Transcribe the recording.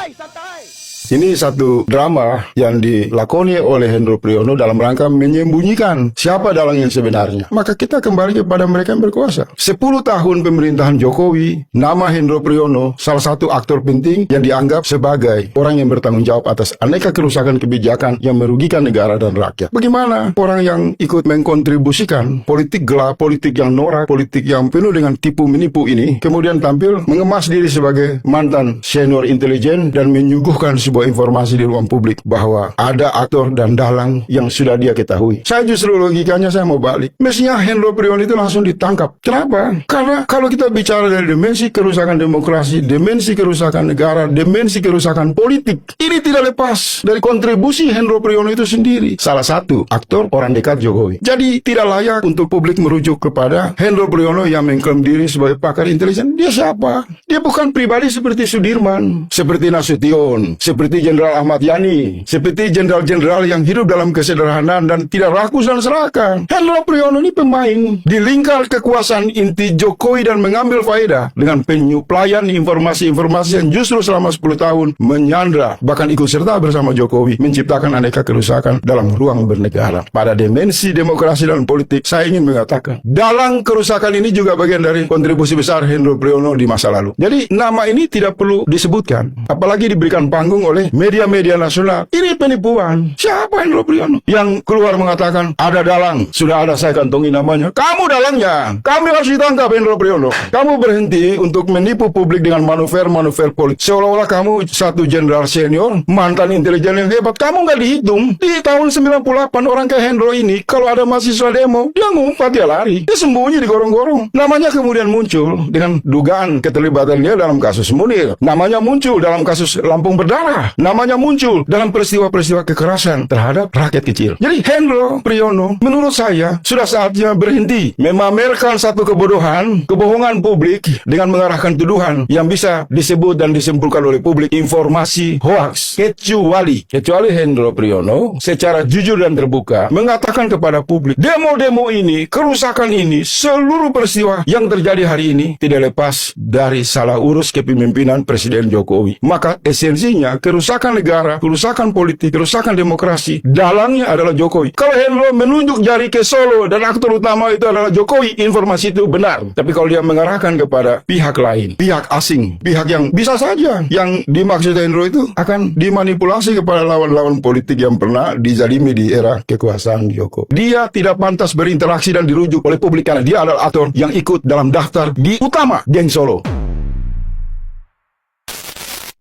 Santai, santai. Ini satu drama yang dilakoni oleh Hendro Priyono dalam rangka menyembunyikan siapa dalang yang sebenarnya. Maka kita kembali kepada mereka yang berkuasa. 10 tahun pemerintahan Jokowi, nama Hendro Priyono salah satu aktor penting yang dianggap sebagai orang yang bertanggung jawab atas aneka kerusakan kebijakan yang merugikan negara dan rakyat. Bagaimana orang yang ikut mengkontribusikan politik gelap, politik yang norak, politik yang penuh dengan tipu menipu ini, kemudian tampil mengemas diri sebagai mantan senior intelijen dan menyuguhkan sebuah informasi di ruang publik bahwa ada aktor dan dalang yang sudah dia ketahui. Saya justru logikanya saya mau balik. Mestinya Hendro Priyono itu langsung ditangkap. Kenapa? Karena kalau kita bicara dari dimensi kerusakan demokrasi, dimensi kerusakan negara, dimensi kerusakan politik, ini tidak lepas dari kontribusi Hendro Priyono itu sendiri. Salah satu aktor orang dekat Jokowi. Jadi tidak layak untuk publik merujuk kepada Hendro Priyono yang mengklaim diri sebagai pakar intelijen. Dia siapa? Dia bukan pribadi seperti Sudirman, seperti Nasution, seperti Jenderal Ahmad Yani, seperti jenderal-jenderal yang hidup dalam kesederhanaan dan tidak rakus dan serakah. Hendro Priyono ini pemain di lingkar kekuasaan inti Jokowi dan mengambil faedah dengan penyuplaian informasi-informasi yang justru selama 10 tahun menyandra, bahkan ikut serta bersama Jokowi menciptakan aneka kerusakan dalam ruang bernegara. Pada dimensi demokrasi dan politik, saya ingin mengatakan dalang kerusakan ini juga bagian dari kontribusi besar Hendro Priyono di masa lalu. Jadi nama ini tidak perlu disebutkan, apalagi diberikan panggung oleh media-media nasional. Ini penipuan. Siapa Hendro Priyono yang keluar mengatakan ada dalang? Sudah ada, saya kantongi namanya. Kamu dalangnya. Kami harus ditangkap, Hendro Priyono. Kamu berhenti untuk menipu publik dengan manuver-manuver politik. Seolah-olah kamu satu jenderal senior, mantan intelijen yang hebat. Kamu nggak dihitung. Di tahun 98 orang kayak Hendro ini, kalau ada mahasiswa demo, dia ngumpat, dia lari. Dia sembunyi di gorong-gorong. Namanya kemudian muncul dengan dugaan keterlibatan dia dalam kasus Munir. Namanya muncul dalam kasus Lampung Berdarah. Namanya muncul dalam peristiwa-peristiwa kekerasan terhadap rakyat kecil. Jadi Hendro Priyono menurut saya sudah saatnya berhenti memamerkan satu kebohongan publik dengan mengarahkan tuduhan yang bisa disebut dan disimpulkan oleh publik informasi hoaks. Kecuali Hendro Priyono secara jujur dan terbuka mengatakan kepada publik, demo-demo ini, kerusakan ini, seluruh peristiwa yang terjadi hari ini tidak lepas dari salah urus kepemimpinan Presiden Jokowi. Maka esensinya kerusakan negara, kerusakan politik, kerusakan demokrasi, dalangnya adalah Jokowi. Kalau Hendro menunjuk jari ke Solo dan aktor utama itu adalah Jokowi, informasi itu benar. Tapi kalau dia mengarahkan kepada pihak lain, pihak asing, pihak yang bisa saja yang dimaksud Hendro itu akan dimanipulasi kepada lawan-lawan politik yang pernah dizalimi di era kekuasaan Jokowi. Dia tidak pantas berinteraksi dan dirujuk oleh publik karena dia adalah aktor yang ikut dalam daftar di utama geng Solo.